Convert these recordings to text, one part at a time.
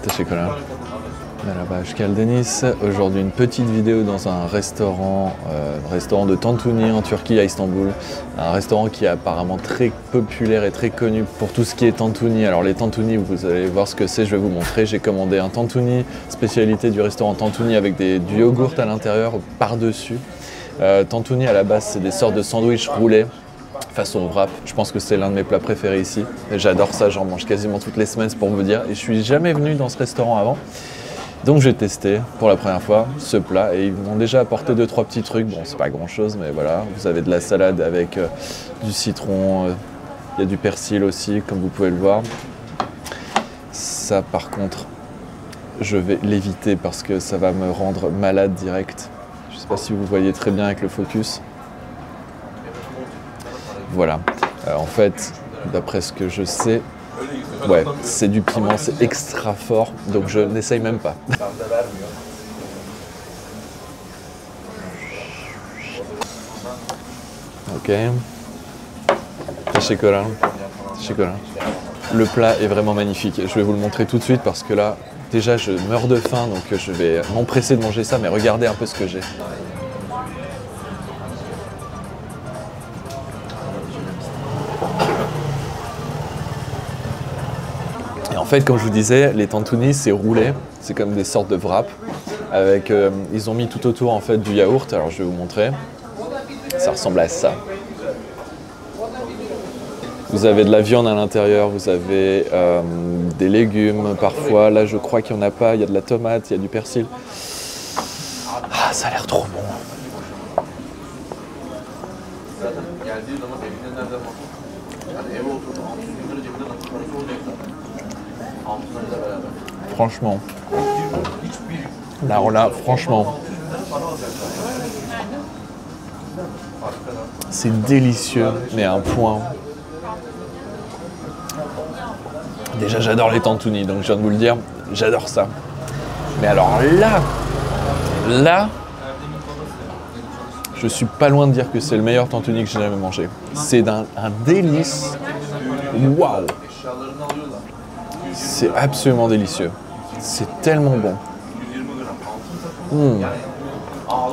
Teşekkürler. Merhaba, je suis Denis. Aujourd'hui, une petite vidéo dans un restaurant de Tantuni en Turquie, à Istanbul. Un restaurant qui est apparemment très populaire et très connu pour tout ce qui est tantuni. Alors les tantuni, vous allez voir ce que c'est, je vais vous montrer. J'ai commandé un tantuni, spécialité du restaurant Tantuni avec du yogourt à l'intérieur par-dessus. Tantuni à la base, c'est des sortes de sandwichs roulés façon wrap. Je pense que c'est l'un de mes plats préférés ici. J'adore ça, j'en mange quasiment toutes les semaines, c'est pour vous dire. Et je suis jamais venu dans ce restaurant avant. Donc j'ai testé pour la première fois ce plat et ils m'ont déjà apporté 2-3 petits trucs. Bon, c'est pas grand chose, mais voilà. Vous avez de la salade avec du citron, il y a du persil aussi, comme vous pouvez le voir. Ça, par contre, je vais l'éviter parce que ça va me rendre malade direct. Je sais pas si vous voyez très bien avec le focus. Voilà. En fait, d'après ce que je sais, ouais, c'est du piment, c'est extra fort, donc je n'essaye même pas. Ok. Teşekkürler. Le plat est vraiment magnifique. Je vais vous le montrer tout de suite parce que là, déjà, je meurs de faim, donc je vais m'empresser de manger ça, mais regardez un peu ce que j'ai. En fait, comme je vous disais, les tantuni, c'est roulé, c'est comme des sortes de wrap. Avec, ils ont mis tout autour en fait du yaourt. Alors je vais vous montrer. Ça ressemble à ça. Vous avez de la viande à l'intérieur, vous avez des légumes parfois. Là, je crois qu'il n'y en a pas. Il y a de la tomate, il y a du persil. Ah, ça a l'air trop bon. Franchement, là, franchement, c'est délicieux, mais à un point. Déjà, j'adore les tantuni, donc je viens de vous le dire, j'adore ça. Mais alors là, je suis pas loin de dire que c'est le meilleur tantuni que j'ai jamais mangé. C'est un délice. Waouh! C'est absolument délicieux. C'est tellement bon.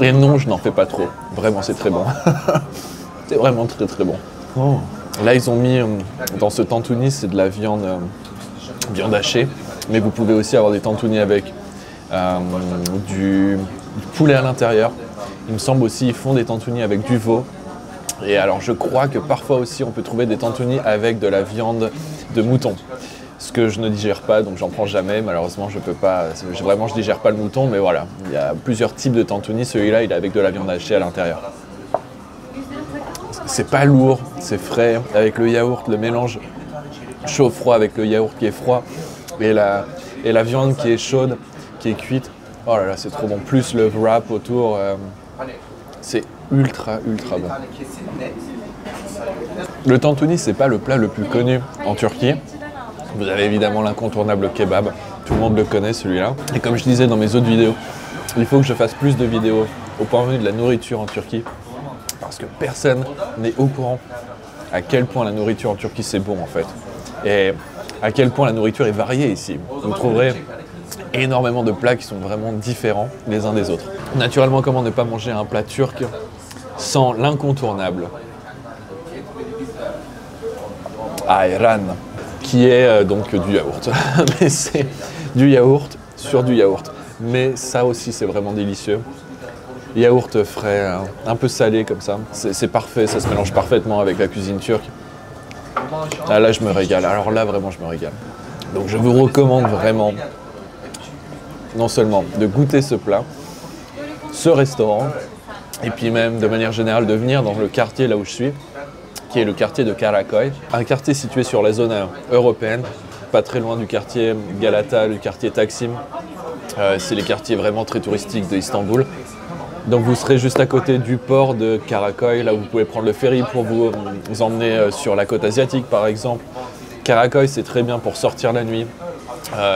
Et non, je n'en fais pas trop. Vraiment, c'est très bon. C'est vraiment très très bon. Oh. Là, ils ont mis dans ce tantuni, c'est de la viande hachée. Mais vous pouvez aussi avoir des tantuni avec du poulet à l'intérieur. Il me semble aussi qu'ils font des tantuni avec du veau. Et alors, je crois que parfois aussi, on peut trouver des tantuni avec de la viande de mouton. Ce que je ne digère pas, donc j'en prends jamais. Malheureusement, je peux pas. Vraiment, je digère pas le mouton, mais voilà. Il y a plusieurs types de tantuni. Celui-là, il est avec de la viande hachée à l'intérieur. C'est pas lourd, c'est frais. Avec le yaourt, le mélange chaud-froid avec le yaourt qui est froid et la viande qui est chaude, qui est cuite. Oh là là, c'est trop bon. Plus le wrap autour, c'est ultra bon. Le tantuni, c'est pas le plat le plus connu en Turquie. Vous avez évidemment l'incontournable kebab, tout le monde le connaît celui-là. Et comme je disais dans mes autres vidéos, il faut que je fasse plus de vidéos au point de vue de la nourriture en Turquie. Parce que personne n'est au courant à quel point la nourriture en Turquie c'est bon en fait. Et à quel point la nourriture est variée ici. Vous trouverez énormément de plats qui sont vraiment différents les uns des autres. Naturellement, comment ne pas manger un plat turc sans l'incontournable ayran, qui est donc du yaourt. Mais c'est du yaourt sur du yaourt. Mais ça aussi, c'est vraiment délicieux. Yaourt frais, un peu salé comme ça. C'est parfait, ça se mélange parfaitement avec la cuisine turque. Ah, là, je me régale. Alors là, vraiment, je me régale. Donc, je vous recommande vraiment, non seulement de goûter ce plat, ce restaurant, et puis même, de manière générale, de venir dans le quartier là où je suis, qui est le quartier de Karaköy, un quartier situé sur la zone européenne, pas très loin du quartier Galata, le quartier Taksim. C'est les quartiers vraiment très touristiques d'Istanbul. Donc vous serez juste à côté du port de Karaköy, là où vous pouvez prendre le ferry pour vous emmener sur la côte asiatique par exemple. Karaköy, c'est très bien pour sortir la nuit.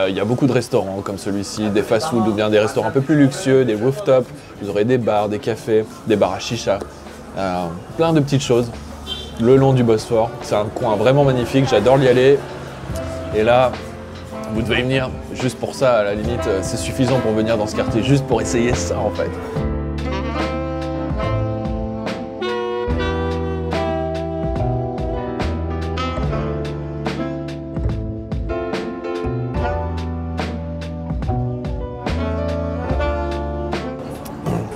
Il y a beaucoup de restaurants comme celui-ci, des fast-food ou bien des restaurants un peu plus luxueux, des rooftops. Vous aurez des bars, des cafés, des bars à chicha, plein de petites choses le long du Bosphore. C'est un coin vraiment magnifique, j'adore y aller. Et là, vous devez venir juste pour ça, à la limite, c'est suffisant pour venir dans ce quartier, juste pour essayer ça en fait.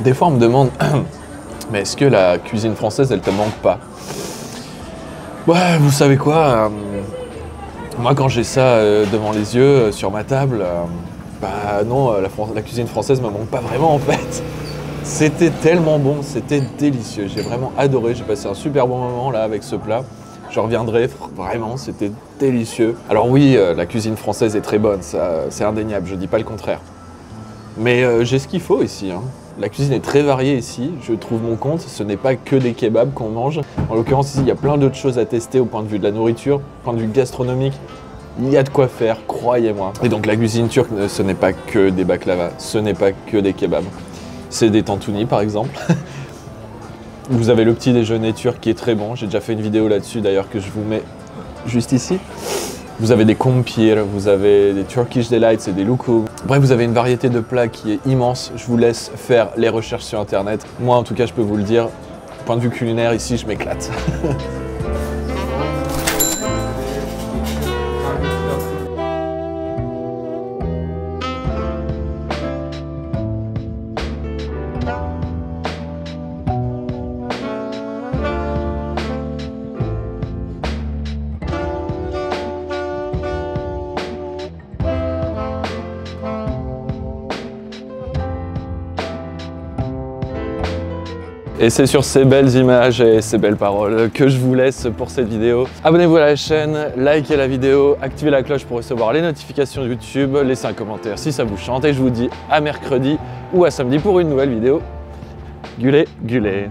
Des fois, on me demande, mais est-ce que la cuisine française, elle te manque pas? Ouais, vous savez quoi, moi, quand j'ai ça devant les yeux, sur ma table, bah non, la cuisine française me manque pas vraiment en fait. C'était tellement bon, c'était délicieux. J'ai vraiment adoré, j'ai passé un super bon moment là avec ce plat. Je reviendrai, vraiment, c'était délicieux. Alors oui, la cuisine française est très bonne, c'est indéniable, je dis pas le contraire. Mais j'ai ce qu'il faut ici, hein. La cuisine est très variée ici, je trouve mon compte, ce n'est pas que des kebabs qu'on mange. En l'occurrence ici, il y a plein d'autres choses à tester au point de vue de la nourriture, au point de vue gastronomique. Il y a de quoi faire, croyez-moi. Et donc la cuisine turque, ce n'est pas que des baklava, ce n'est pas que des kebabs. C'est des tantuni par exemple. Vous avez le petit déjeuner turc qui est très bon, j'ai déjà fait une vidéo là-dessus d'ailleurs que je vous mets juste ici. Vous avez des kumpir, vous avez des Turkish Delights et des lokum. Bref, vous avez une variété de plats qui est immense. Je vous laisse faire les recherches sur internet. Moi, en tout cas, je peux vous le dire, point de vue culinaire, ici, je m'éclate. Et c'est sur ces belles images et ces belles paroles que je vous laisse pour cette vidéo. Abonnez-vous à la chaîne, likez la vidéo, activez la cloche pour recevoir les notifications YouTube, laissez un commentaire si ça vous chante et je vous dis à mercredi ou à samedi pour une nouvelle vidéo. Gulé, gulé.